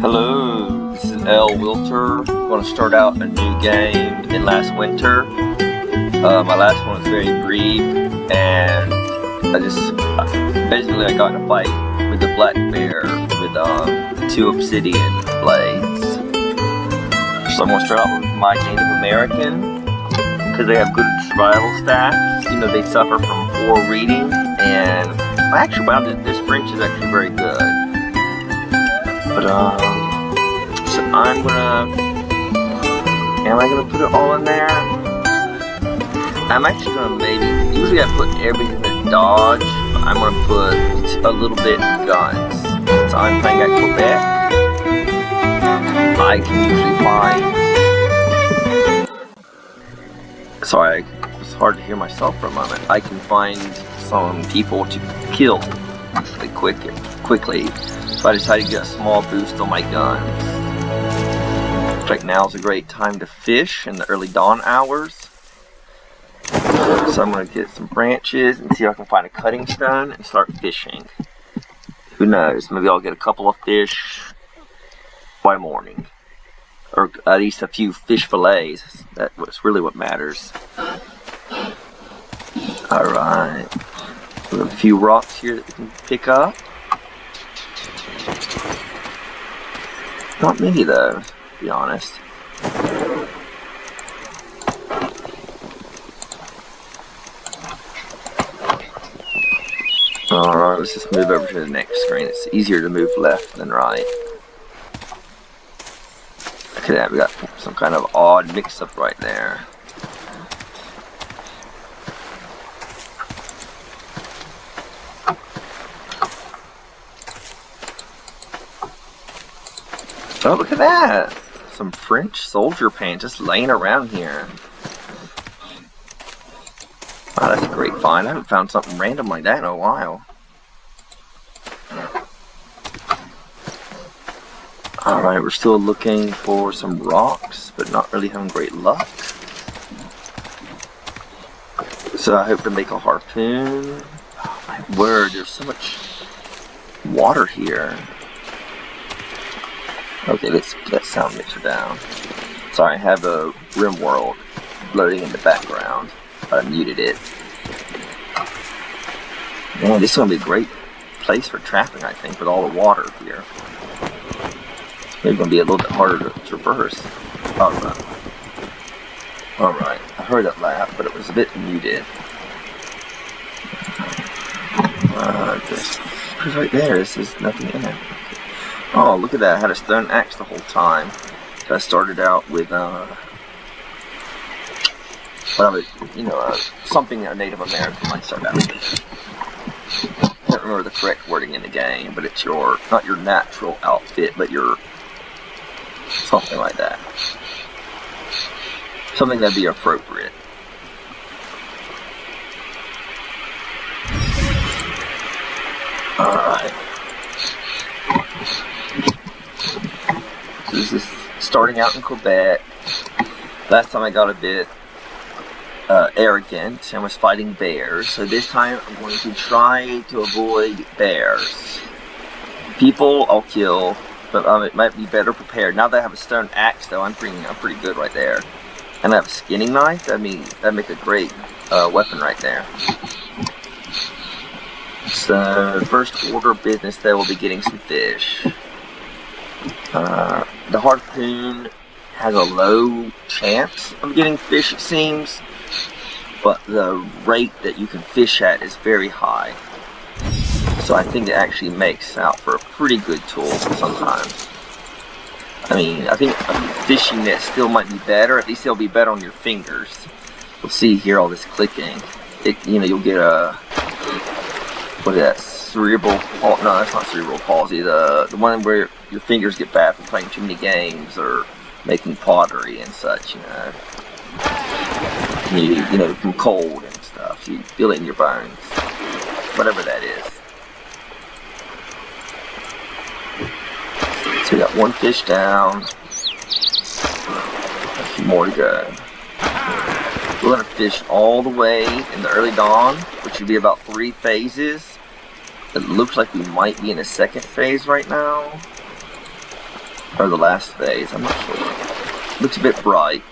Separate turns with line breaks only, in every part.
Hello, this is L. Wilter. I'm going to start out a new game in last winter. My last one was very brief, and basically I got in a fight with a black bear with 2 obsidian blades. So I'm going to start out with my Native American, because they have good survival stats. You know, they suffer from poor reading, and I actually found that this French is actually very good. But so am I gonna put it all in there? I'm actually gonna usually I put everything in dodge, but I'm gonna put a little bit in guns. Since I'm playing at Quebec, I can usually find, sorry, it's hard to hear myself for a moment. I can find some people to kill usually quickly. So I decided to get a small boost on my guns. Looks like now's a great time to fish in the early dawn hours. So I'm going to get some branches and see if I can find a cutting stone and start fishing. Who knows, maybe I'll get a couple of fish by morning. Or at least a few fish fillets. That's really what matters. Alright. We have a few rocks here that we can pick up. Not many though, to be honest. Alright, let's just move over to the next screen. It's easier to move left than right. Look at that, we got some kind of odd mix-up right there. Oh, look at that! Some French soldier paint just laying around here. Wow, that's a great find. I haven't found something random like that in a while. Alright, we're still looking for some rocks, but not really having great luck. So I hope to make a harpoon. Oh my word, there's so much water here. Okay, let's put that sound mixer down. Sorry, I have a RimWorld loading in the background. I muted it. Man, this is going to be a great place for trapping, I think, with all the water here. It's maybe going to be a little bit harder to traverse. Alright. Alright, I heard that laugh, but it was a bit muted. This right there, there's nothing in it. Oh, look at that. I had a stone axe the whole time. I started out with, something a Native American might start out with. I can't remember the correct wording in the game, but it's not your natural outfit, but your, something like that. Something that'd be appropriate. Alright. So this is starting out in Quebec. Last time I got a bit arrogant and was fighting bears. So this time I'm going to try to avoid bears. People I'll kill, but it might be better prepared. Now that I have a stone axe though, I'm pretty good right there. And I have a skinning knife. That'd make a great weapon right there. So first order of business, they will be getting some fish. The harpoon has a low chance of getting fish, it seems, but the rate that you can fish at is very high. So I think it actually makes out for a pretty good tool sometimes. I mean, I think a fishing net still might be better. At least it'll be better on your fingers. You'll see here all this clicking. You'll get a, what is that? Cerebral palsy? No, that's not cerebral palsy. The one where your fingers get bad from playing too many games or making pottery and such. From cold and stuff. You feel it in your bones, whatever that is. So we got one fish down. A few more to go. We're gonna fish all the way in the early dawn, which would be about 3 phases. It looks like we might be in a second phase right now. or the last phase, I'm not sure. Looks a bit bright.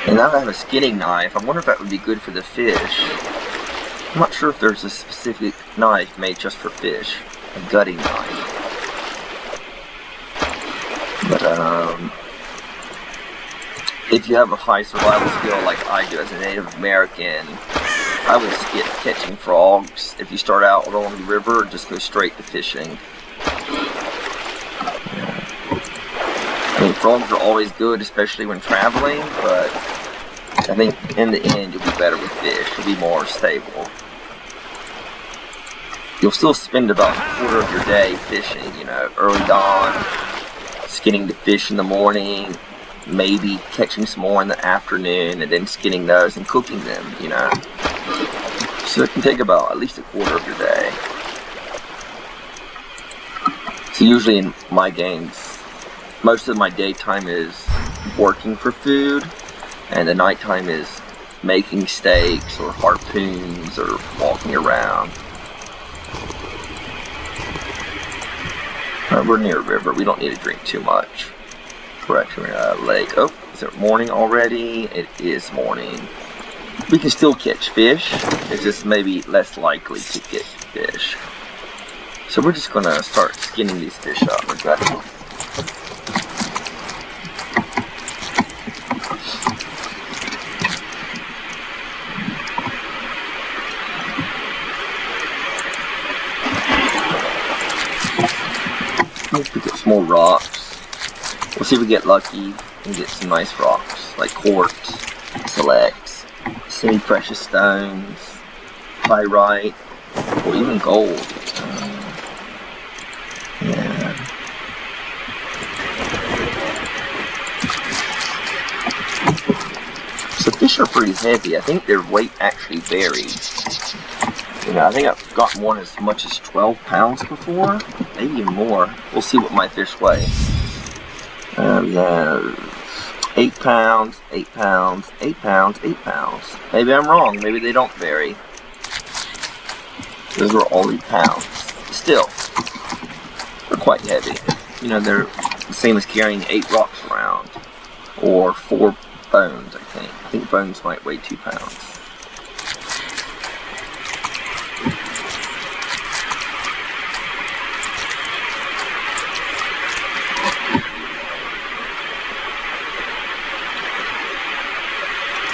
And now I have a skinning knife. I wonder if that would be good for the fish. I'm not sure if there's a specific knife made just for fish. A gutting knife. But, if you have a high survival skill like I do as a Native American, I would skip catching frogs. If you start out along the river, just go straight to fishing. I mean, frogs are always good, especially when traveling, but I think in the end you'll be better with fish. You'll be more stable. You'll still spend about a quarter of your day fishing, you know, early dawn, skinning the fish in the morning, maybe catching some more in the afternoon, and then skinning those and cooking them, you know. So it can take about at least a quarter of your day. So usually in my games, most of my daytime is working for food, and the nighttime is making steaks or harpoons or walking around. We're near a river. We don't need to drink too much. We're actually in a lake. Oh, is it morning already? It is morning. We can still catch fish. It's just maybe less likely to get fish. So we're just gonna start skinning these fish up. We're gutting them. Let's pick up some more rocks. We'll see if we get lucky and get some nice rocks like quartz, selects, semi-precious stones, pyrite, or even gold. Yeah. So fish are pretty heavy. I think their weight actually varies. You know, I think I've gotten one as much as 12 pounds before, maybe even more. We'll see what my fish weigh. Yeah, 8 pounds, 8 pounds, 8 pounds, 8 pounds. Maybe I'm wrong. Maybe they don't vary. Those were all 8 pounds. Still, they're quite heavy. You know, they're the same as carrying 8 rocks around. Or 4 bones, I think. I think bones might weigh 2 pounds.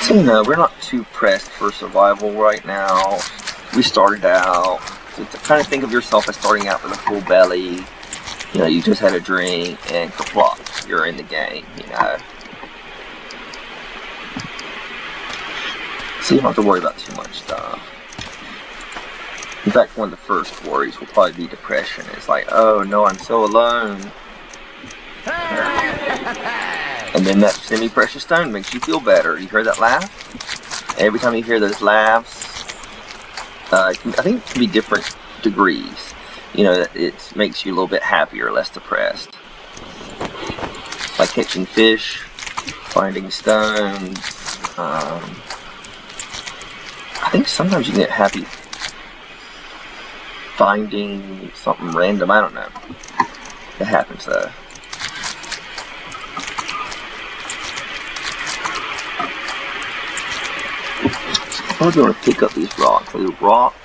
So, you know, we're not too pressed for survival right now. We started out, so to kind of think of yourself as starting out with a full belly. You know, you just had a drink and kaplop, you're in the game, you know. So you don't have to worry about too much stuff. In fact, one of the first worries will probably be depression. It's like, oh no, I'm so alone. And then that semi-precious stone makes you feel better. You heard that laugh? Every time you hear those laughs, I think it can be different degrees. You know, it makes you a little bit happier, less depressed. Like catching fish, finding stones. I think sometimes you can get happy finding something random. I don't know. It happens though. I'm going to pick up these rocks. A rock,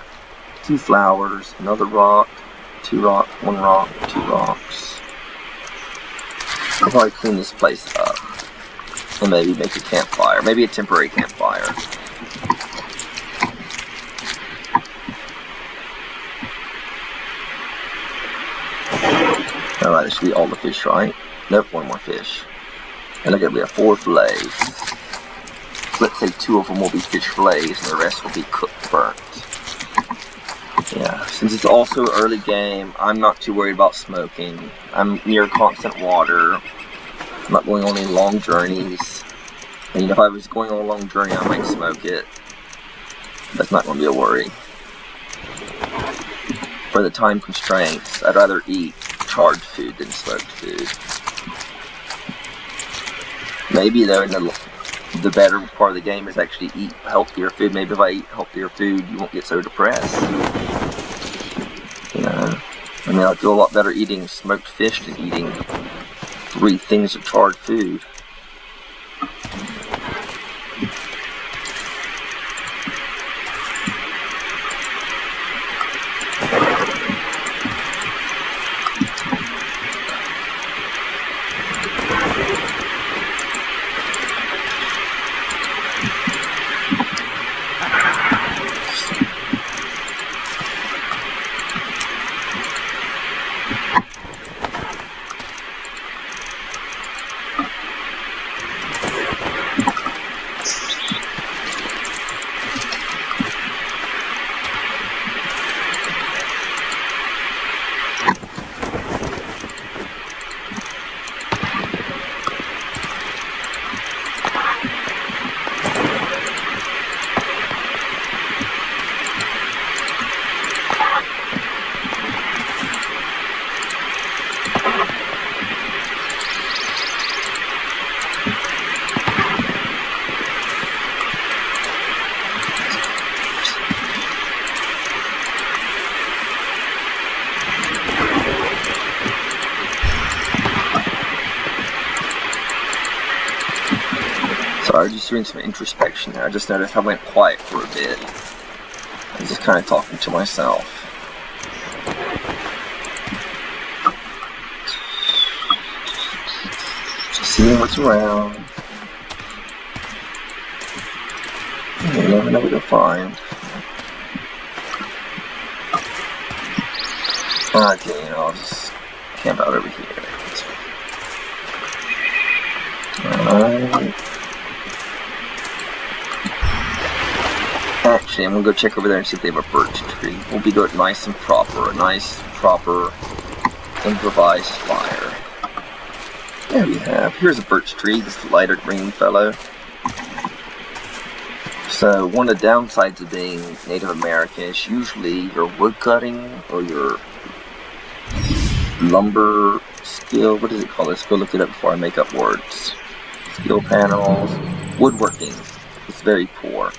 2 flowers, another rock, 2 rocks, 1 rock, 2 rocks. I'll probably clean this place up and maybe make a campfire, maybe a temporary campfire. Alright, this should be all the fish, right? Nope, 1 more fish. And they're going to be a 4 fillets. Let's say 2 of them will be fish fillets and the rest will be cooked burnt. Yeah, since it's also early game, I'm not too worried about smoking. I'm near constant water. I'm not going on any long journeys. And if I was going on a long journey, I might smoke it. That's not going to be a worry. For the time constraints, I'd rather eat charred food than smoked food. Maybe though, in the better part of the game is actually eat healthier food. Maybe if I eat healthier food, you won't get so depressed. You know, I mean, I feel a lot better eating smoked fish than eating 3 things of charred food. Sorry, just doing some introspection there. I just noticed I went quiet for a bit. I was just kind of talking to myself. Just seeing what's around. You never know what you'll find. Okay, you know, I'll just camp out over here. Alright. Actually, I'm gonna go check over there and see if they have a birch tree. We'll be good, nice and proper. A nice, proper, improvised fire. There we have. Here's a birch tree, this lighter green fellow. So, one of the downsides of being Native American is usually your wood cutting or your lumber skill. What is it called? Let's go look it up before I make up words. Skill panels. Woodworking. It's very poor.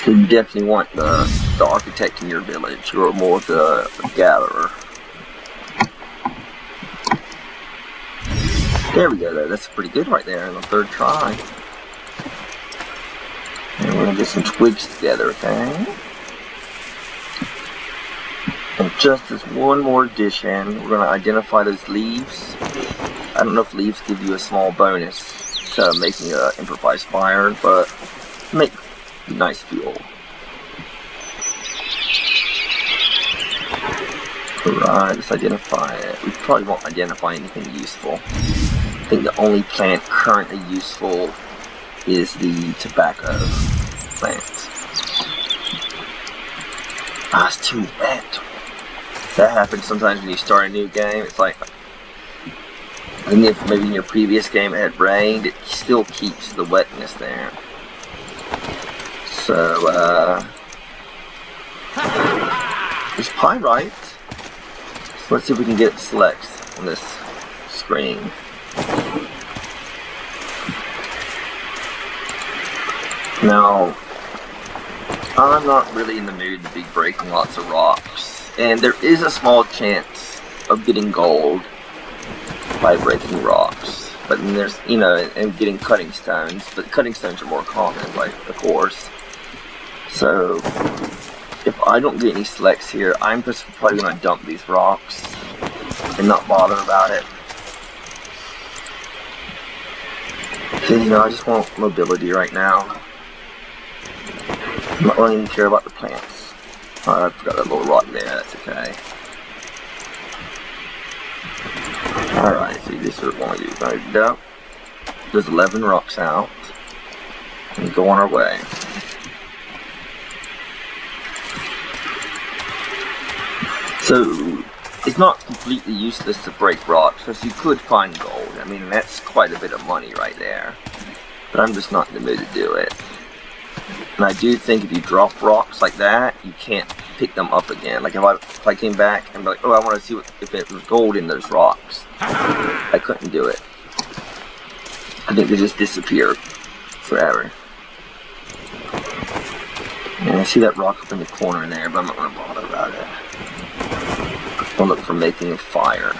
So you definitely want the architect in your village, or more of the gatherer. There we go, though. That's pretty good right there on the 3rd try. And we're going to get some twigs together, okay? And just as one more addition, we're going to identify those leaves. I don't know if leaves give you a small bonus to making an improvised fire, but make nice fuel. Alright, let's identify it. We probably won't identify anything useful. I think the only plant currently useful is the tobacco plant. Ah, it's too wet. That happens sometimes when you start a new game. It's like, and if maybe in your previous game it had rained, it still keeps the wetness there. So, it's pyrite. So let's see if we can get selects on this screen. Now, I'm not really in the mood to be breaking lots of rocks, and there is a small chance of getting gold by breaking rocks. But then there's, you know, and getting cutting stones, but cutting stones are more common, like, of course. So, if I don't get any selects here, I'm just probably going to dump these rocks and not bother about it. Because, you know, I just want mobility right now. I'm not really even care about the plants. Oh, I forgot that little rock there, that's okay. Alright, so this is what we're going to do. We're going to dump those 11 rocks out and go on our way. So, it's not completely useless to break rocks, because you could find gold. I mean, that's quite a bit of money right there. But I'm just not in the mood to do it. And I do think if you drop rocks like that, you can't pick them up again. Like if I came back and be like, oh, I want to see if it was gold in those rocks. I couldn't do it. I think they just disappear forever. And I see that rock up in the corner there, but I'm not going to bother about it. I'll look for making a fire.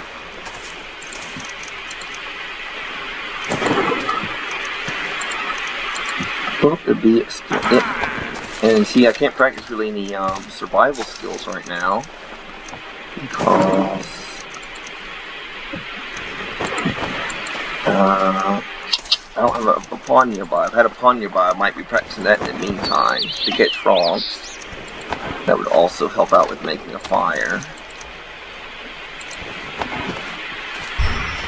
Well, it'd be a skill. Yep. And see, I can't practice really any survival skills right now because I don't have a pond nearby. If I had a pond nearby, I might be practicing that in the meantime to catch frogs. That would also help out with making a fire.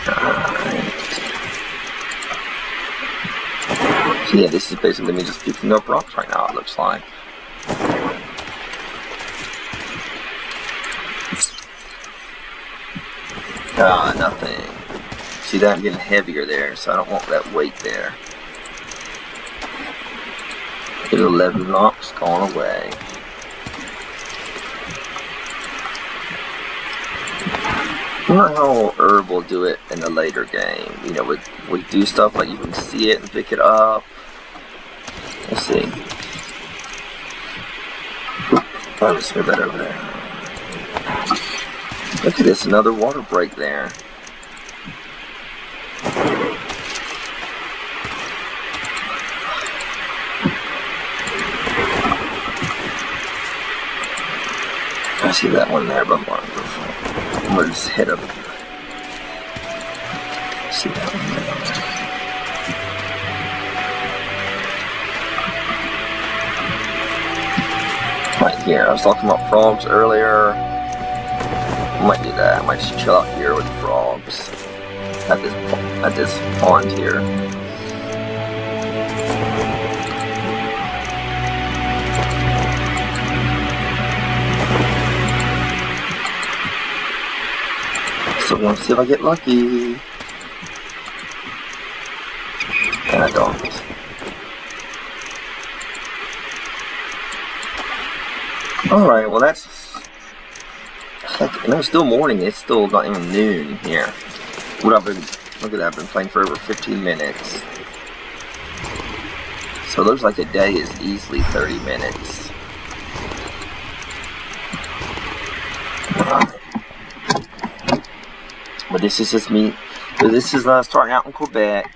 Alright. So yeah, this is basically me just picking up rocks right now, it looks like. Nothing. See that? I'm getting heavier there, so I don't want that weight there. Get 11 rocks gone away. I don't know how herb will do it in the later game. You know, we do stuff like you can see it and pick it up. Let's see. I'll just move that over there. Look at this, another water break there. I see that one there, but I'm going to just hit him. See that one there. Right here. I was talking about frogs earlier. I might do that. I might just chill out here with the frogs at this pond here. So I want to see if I get lucky. And I don't. Alright, well that's... Heck, no, it's still morning. It's still not even noon here. Look at that, I've been playing for over 15 minutes. So it looks like a day is easily 30 minutes. But this is just me. This is starting out in Quebec,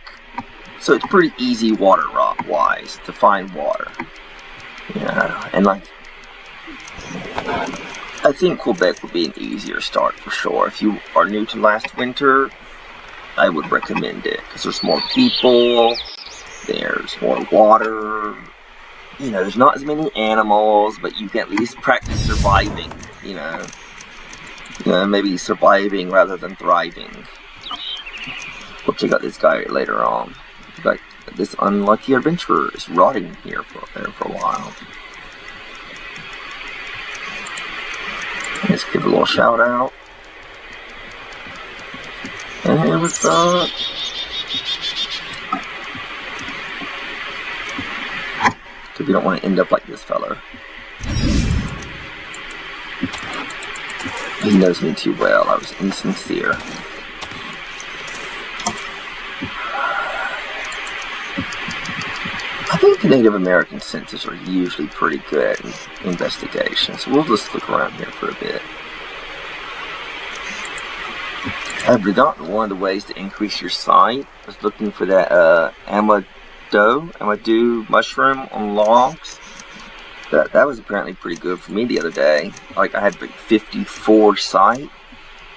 so it's pretty easy water rock wise to find water. Yeah, and like I think Quebec would be an easier start for sure. If you are new to last winter, I would recommend it because there's more people, there's more water. You know, there's not as many animals, but you can at least practice surviving. You know, maybe surviving rather than thriving. We'll check out this guy later on. Like, this unlucky adventurer is rotting here for a while. Let's give a little shout out. And hey, what's up? Because we don't want to end up like this fella. He knows me too well. I was insincere. I think the Native American census are usually pretty good at investigation, so we'll just look around here for a bit. I've forgotten one of the ways to increase your sight. I was looking for that Amadou mushroom on logs. That was apparently pretty good for me the other day. Like, I had 54 sight,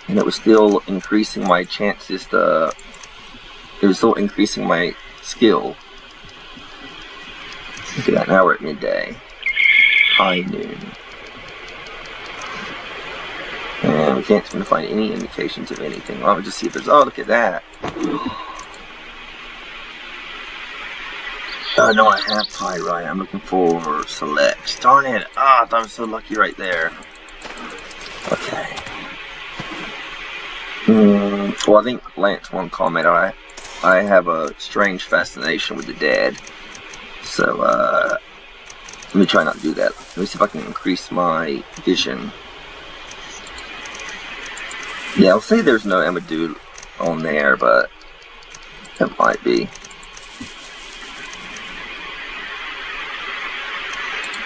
and it was still increasing my chances to... It was still increasing my skill. Look at that, now we're at midday. High noon. And we can't seem to find any indications of anything. Well, let me just see if there's... Oh, look at that. Oh, no, I have pyrite. I'm looking for select. Darn it. Ah, I thought I was so lucky right there. Okay. Well, I think Lance won't comment. I have a strange fascination with the dead. So, let me try not to do that. Let me see if I can increase my vision. Yeah, I'll say there's no Amadou on there, but that might be.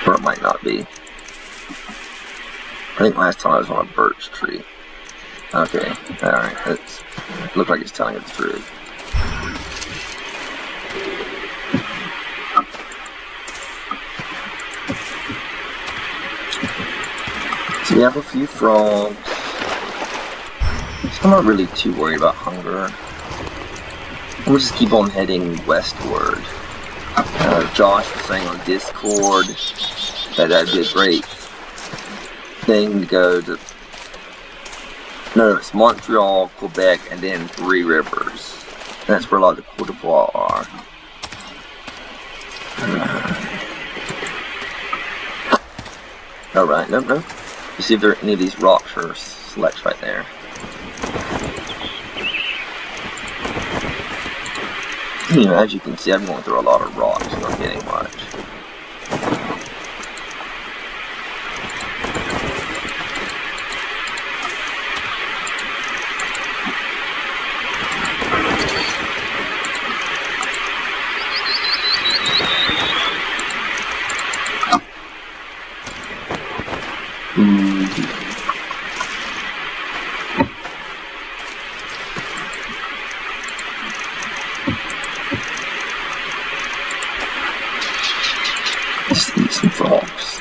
Or it it might not be. I think last time I was on a birch tree. Okay, alright. It looks like it's telling us the truth. So we have a few frogs. So I'm not really too worried about hunger. We'll just keep on heading westward. Josh was saying on Discord that that'd be a great thing to go to. No, it's Montreal, Quebec, and then Three Rivers. And that's where a lot of the Cour de Bois are. Alright, no. You see if there are any of these rocks or selects right there. You know, as you can see, I'm going through a lot of rocks, I'm not getting much. Just eat some frogs.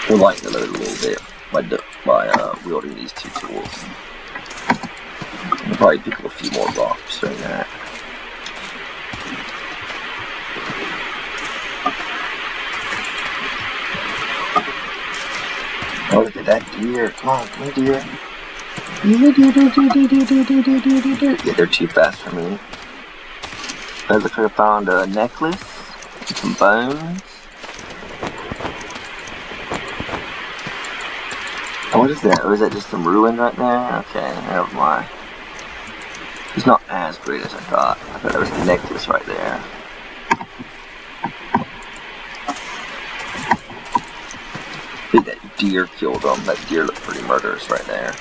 We'll lighten the load a little bit by wielding these two tools. I'll probably pick up a few more rocks doing that. Oh, look at that deer. Come on, deer. Yeah, they're too fast for me. I look like I found a necklace and some bones. Oh, what is that? Or is that just some ruin right there? Okay, never mind. It's not as great as I thought. I thought there was a necklace right there. I think that deer killed them. That deer looked pretty murderous right there.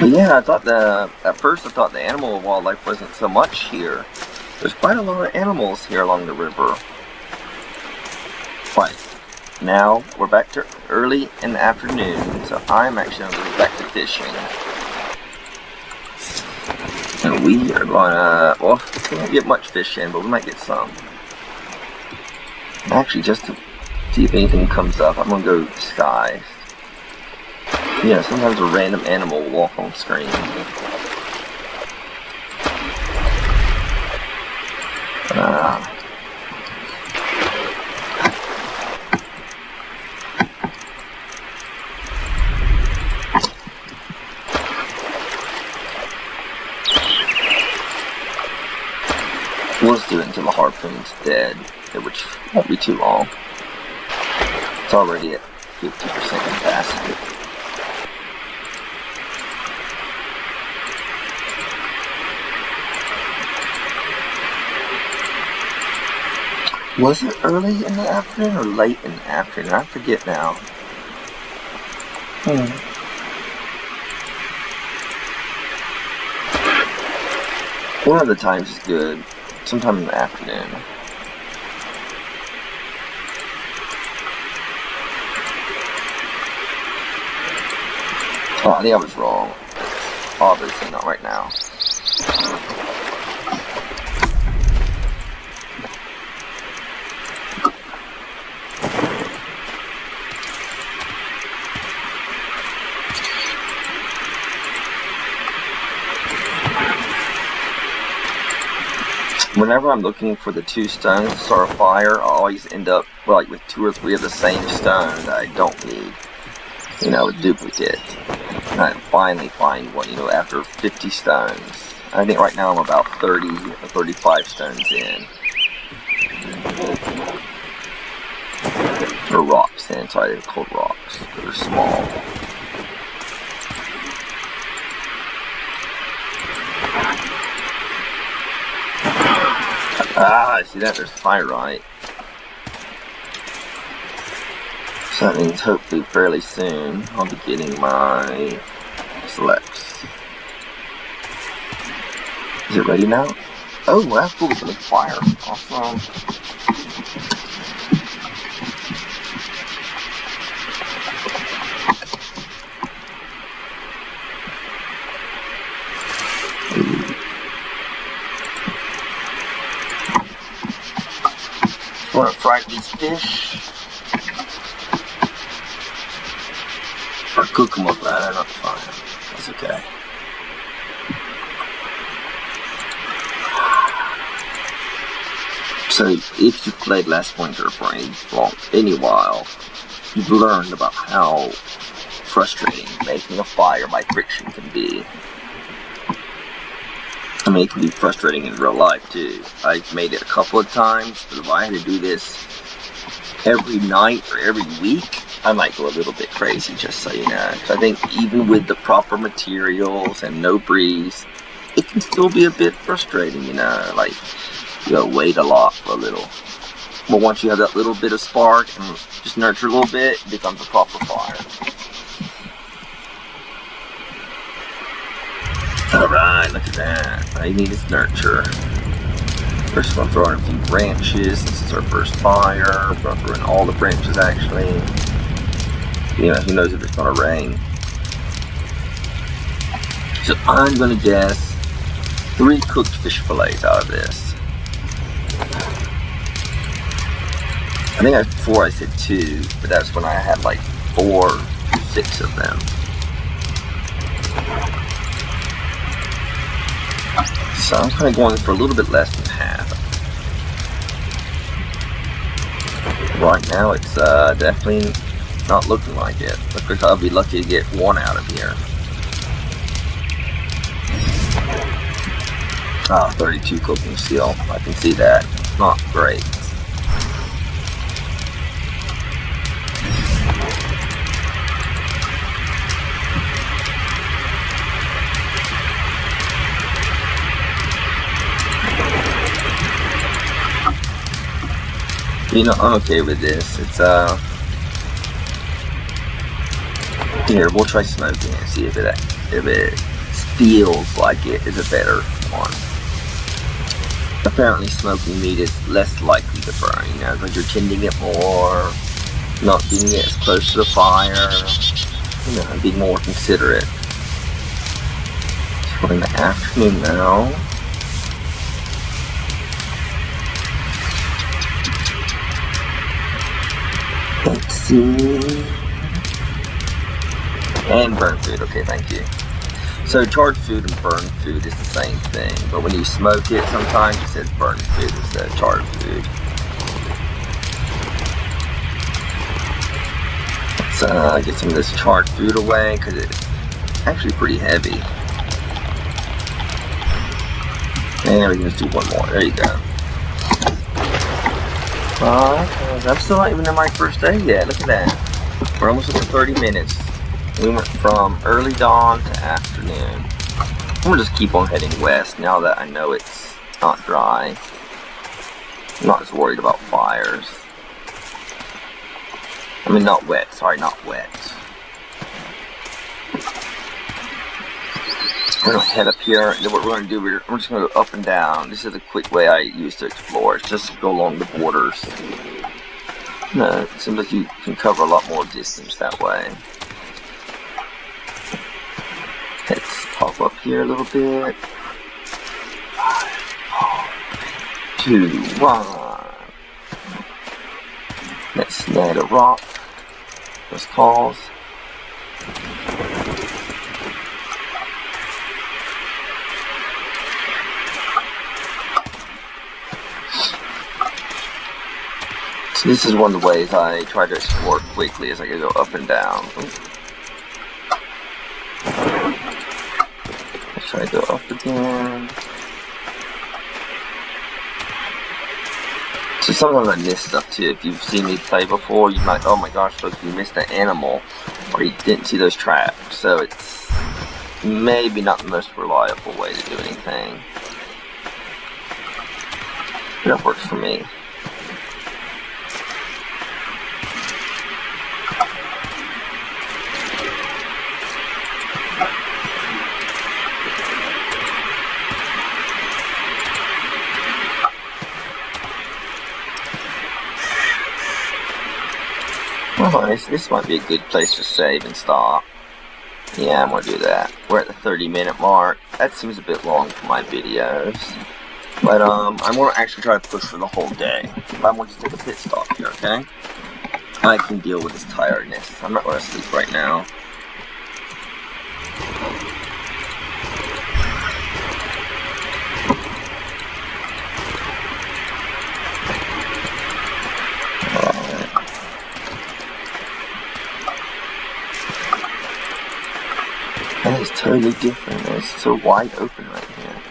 But yeah, at first I thought the animal wildlife wasn't so much here. There's quite a lot of animals here along the river. But now we're back to early in the afternoon, so I'm actually going to go back to fishing. And we are gonna, well, we won't get much fish in, but we might get some. Actually, just to see if anything comes up, I'm gonna go disguised. You know, sometimes a random animal will walk on screen. We'll just do it until the harpoon's dead, which won't be too long. It's already at 50% capacity. Was it early in the afternoon or late in the afternoon? I forget now. One of the times is good. Sometime in the afternoon. Oh, I think I was wrong. Obviously not right now. Whenever I'm looking for the two stones to start a fire, I always end up like with 2 or 3 of the same stone that I don't need. You know, a duplicate. And I finally find one, you know, after 50 stones. I think right now I'm about 30 or 35 stones in. Or rocks in, sorry, they're called rocks. They're small. Ah, I see that, there's pyrite. So that means hopefully fairly soon I'll be getting my selects. Is it ready now? Oh, that's cool. We can make fire. Awesome. I want to fry these fish. Or cook them up, rather, not fry them. That's okay. So, if you played last winter for any while, you've learned about how frustrating making a fire by friction can be. I mean, it can be frustrating in real life too. I've made it a couple of times, but if I had to do this every night or every week, I might go a little bit crazy, just so you know. I think even with the proper materials and no breeze, it can still be a bit frustrating, you know, like you gotta wait a lot for a little. But once you have that little bit of spark and just nurture a little bit, it becomes a proper fire. Alright, look at that. All you need is nurture. First, we're going to throw in a few branches. This is our first fire. We're going to throw in all the branches, actually. You know, who knows if it's going to rain. So, I'm going to guess 3 cooked fish fillets out of this. I think before I said 2, but that's when I had like 4 or 6 of them. So I'm kind of going for a little bit less than half. Right now it's definitely not looking like it. Looks like I'll be lucky to get 1 out of here. 32 cooking still. I can see that. Not great. You know, I'm okay with this. It's here, we'll try smoking and see if it feels like it is a better one. Apparently smoking meat is less likely to burn, you know, because you're tending it more, not getting it as close to the fire, you know, and being more considerate. So we're in the afternoon now. Let's see. And burnt food, okay, thank you. So charred food and burned food is the same thing, but when you smoke it, sometimes it says burnt food instead of charred food. Let's get some of this charred food away, because it's actually pretty heavy. And we can just do 1 more, there you go. I'm still not even in my first day yet. Look at that. We're almost at 30 minutes. We went from early dawn to afternoon. I'm gonna just keep on heading west now that I know it's not dry. I'm not as worried about fires. I mean, not wet. Sorry, not wet. We're gonna head up here, and then what we're gonna do, we're just gonna go up and down. This is a quick way I use to explore. It's just to go along the borders. It seems like you can cover a lot more distance that way. Let's pop up here a little bit. 5, 4, 3, 2, 1. Let's snag a rock. Those calls. So this is one of the ways I try to explore quickly as I go up and down. Let's try to go up again. So sometimes I miss stuff too. If you've seen me play before, you might, oh my gosh, look, you missed an animal, or you didn't see those traps. So it's maybe not the most reliable way to do anything. But that works for me. Oh, this might be a good place to save and stop. Yeah, I'm gonna do that. We're at the 30-minute mark. That seems a bit long for my videos. But I'm gonna actually try to push for the whole day. I'm gonna just take a pit stop here, okay? I can deal with this tiredness. I'm not gonna sleep right now. That is totally different. It's so wide open right here.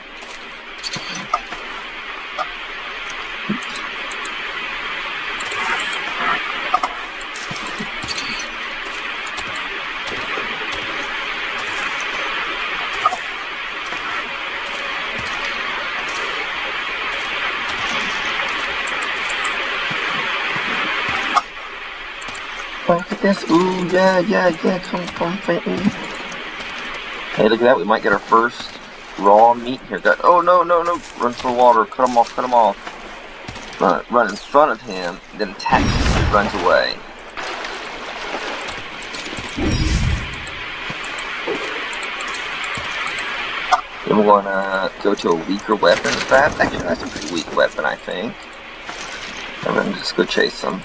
Look at this. Ooh, yeah. Come, fight me. Hey, look at that. We might get our first raw meat here. Oh, no. Run for water. Cut him off. Run in front of him, then attack him as he runs away. Then we're gonna go to a weaker weapon. Actually, that's a pretty weak weapon, I think. And then just go chase them.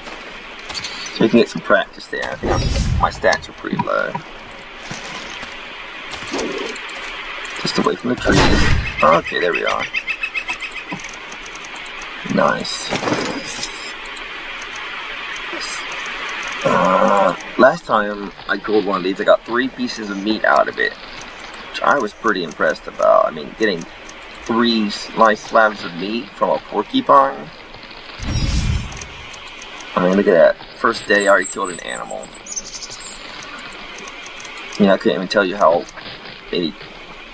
So we can get some practice there. I think my stats are pretty low. Just away from the trees. Okay, there we are. Nice. Last time I killed one of these, I got 3 pieces of meat out of it, which I was pretty impressed about. I mean, getting 3 nice slabs of meat from a porcupine. I mean, look at that. First day, I already killed an animal. You know, I couldn't even tell you how many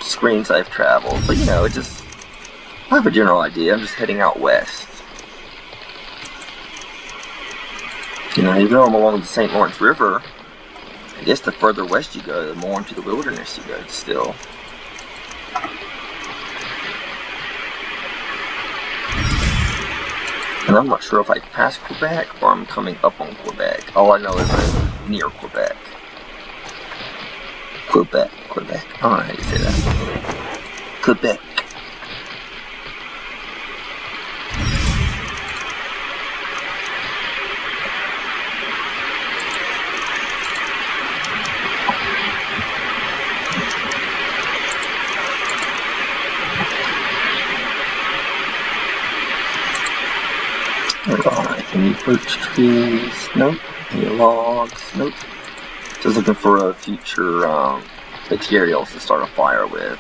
screens I've traveled, but you know, I have a general idea. I'm just heading out west. You know, even though I'm along the St. Lawrence River, I guess the further west you go, the more into the wilderness you go still. And I'm not sure if I passed Quebec or I'm coming up on Quebec. All I know is I'm near Quebec. Quebec. I don't know how you say that. Quebec. Alright, any birch trees? Nope. Any logs? Nope. Just looking for a future materials to start a fire with.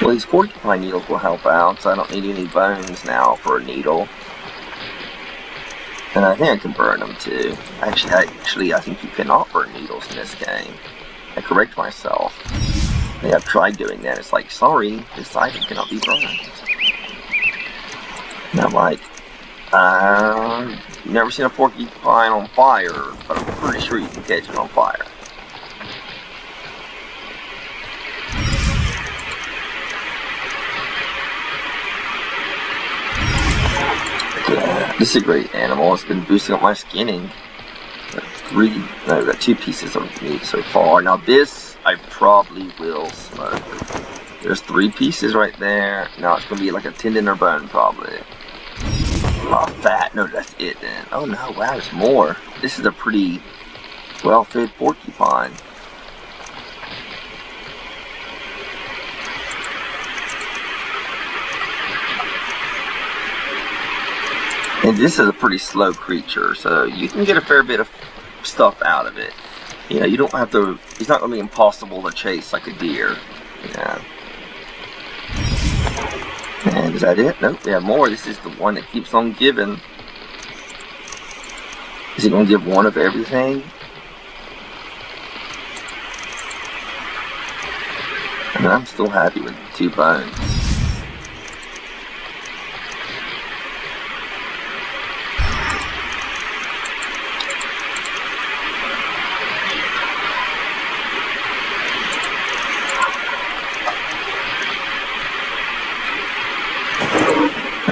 Well, these porcupine needles will help out, so I don't need any bones now for a needle. And I think I can burn them too. Actually, I think you cannot burn needles in this game. I correct myself. I think I've tried doing that. It's like, sorry, this item cannot be burned. And I'm like, never seen a porcupine on fire, but I'm pretty sure you can catch it on fire. Yeah, this is a great animal. It's been boosting up my skinning. I've got 2 pieces of meat so far. Now this, I probably will smoke. There's 3 pieces right there. Now it's going to be like a tendon or bone probably. Oh, fat. No, that's it then. Oh no, wow, there's more. This is a pretty well-fed porcupine. And this is a pretty slow creature, so you can get a fair bit of stuff out of it. You know, you don't have to, it's not going to be impossible to chase like a deer, you know. And is that it? Nope, we have more. This is the one that keeps on giving. Is he going to give one of everything? I mean, I'm still happy with 2 bones.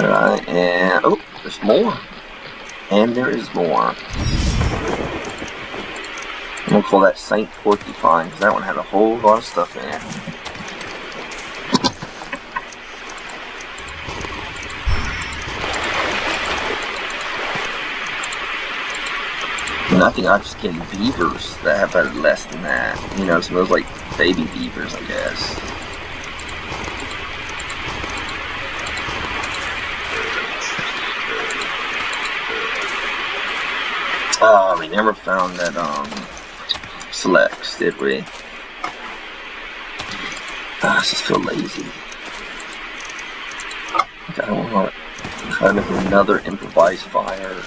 Alright, and oh, there's more. And there is more. I'm gonna call that Saint Porcupine, because that one had a whole lot of stuff in it. And I think I've skinned beavers that have had less than that. You know, some of those like baby beavers, I guess. Oh, we never found that selects, did we? I just feel lazy. I don't want to try to make another improvised fire.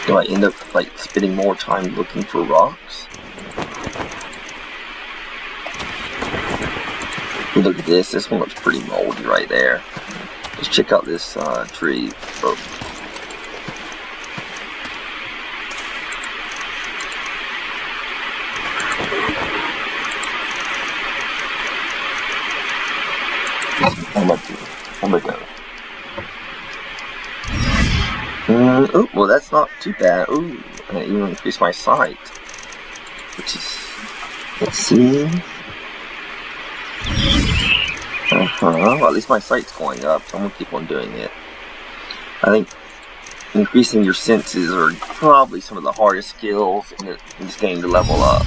Do I end up like spending more time looking for rocks? Ooh, look at this. This one looks pretty moldy right there. Let's check out this tree. Oh. I'm gonna go. Oh, well, that's not too bad. Ooh, I even increased my sight, which is, let's see. Well, at least my sight's going up, so I'm gonna keep on doing it. I think increasing your senses are probably some of the hardest skills in this game to level up,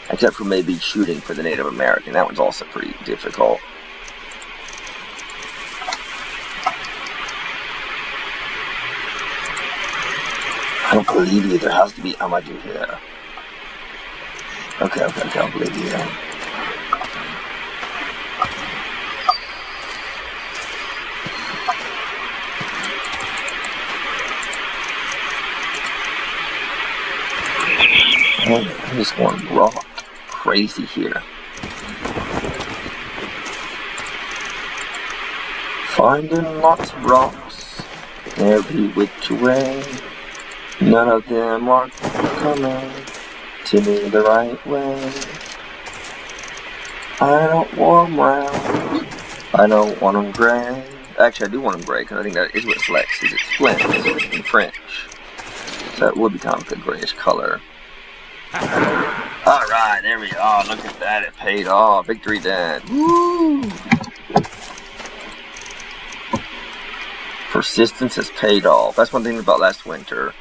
except for maybe shooting for the Native American. That one's also pretty difficult. I don't believe you. There has to be. I do here. Okay, I'll believe you. I'm just going rock crazy here. Finding lots of rocks every which way. None of them are coming to me the right way. I don't want them round. I don't want them gray. Actually, I do want them gray because I think that is what it selects. Is it's flint in French. So it would be kind of like a grayish color. Alright, there we are. Look at that. It paid off. Victory Dad. Woo! Persistence has paid off. That's one thing about last winter.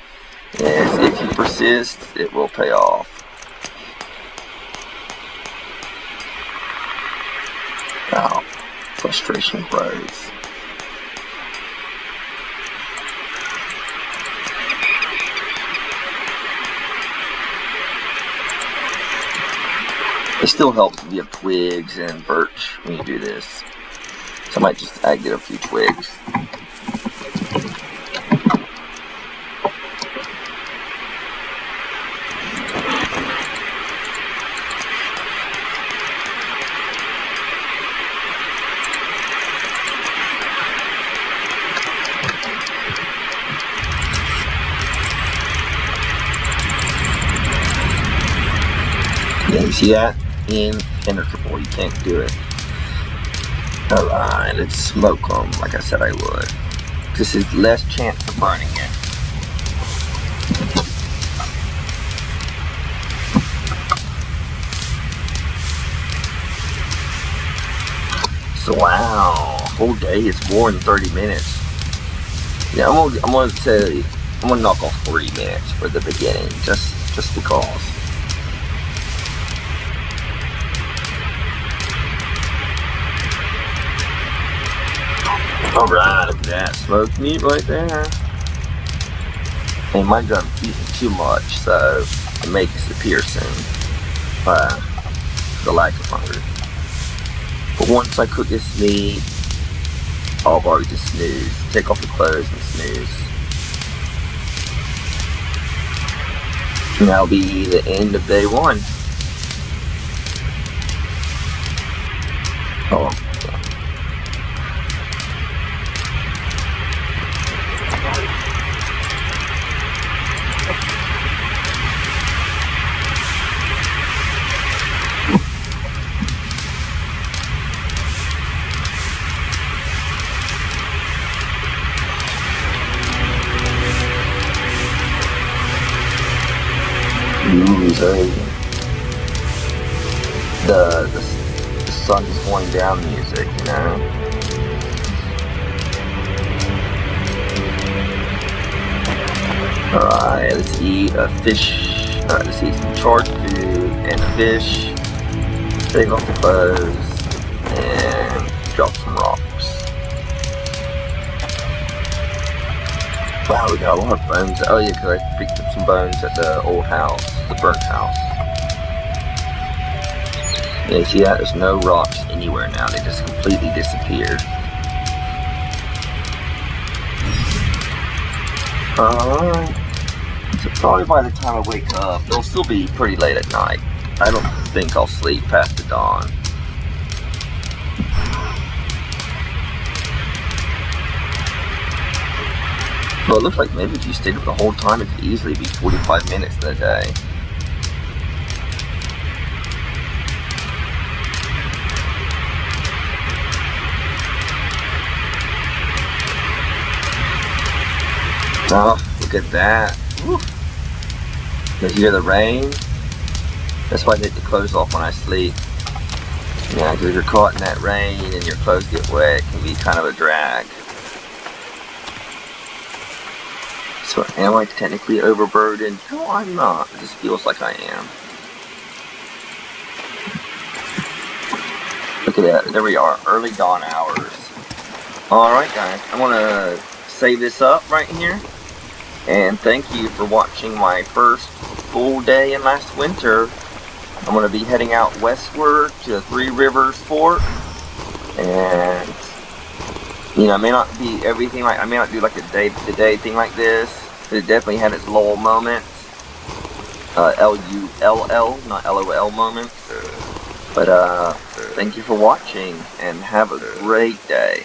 Is if you persist, it will pay off. Wow. Frustration grows. It still helps if you have twigs and birch when you do this. So I might just get a few twigs. Yeah, you see that? Impenetrable. You can't do it. Alright, let's smoke them like I said I would. This is less chance of burning it. So wow, a whole day is more than 30 minutes. Yeah, I'm gonna knock off 3 minutes for the beginning, just because. Alright, look at that. Smoked meat right there. And my I'm eating too much, so it may disappear soon. The lack of hunger. But once I cook this meat, I'll probably just snooze. Take off the clothes and snooze. And that'll be the end of day 1. Oh. the sun's going down music, you know. Alright, let's eat a fish. Alright, let's eat some charred food and fish. Take off the clothes and drop some rocks. Wow, we got a lot of bones. Oh yeah, because I picked up some bones at the old house, the burnt house. Yeah, see that? There's no rocks anywhere now. They just completely disappeared. Alright. So probably by the time I wake up, it'll still be pretty late at night. I don't think I'll sleep past the dawn. Well, it looks like maybe if you stayed up the whole time, it could easily be 45 minutes in a day. Oh, look at that. Woo. You hear the rain? That's why I take the clothes off when I sleep. Yeah, because if you're caught in that rain and your clothes get wet, it can be kind of a drag. So am I technically overburdened? No, I'm not. It just feels like I am. Look at that. There we are. Early dawn hours. Alright guys, I want to save this up right here. And thank you for watching my first full day in last winter. I'm going to be heading out westward to the Three Rivers Fort. And you know, it may not be everything like, I may not do like a day-to-day thing like this, but it definitely had its lull moments. L-U-L-L, not L-O-L moments. But, thank you for watching, and have a great day.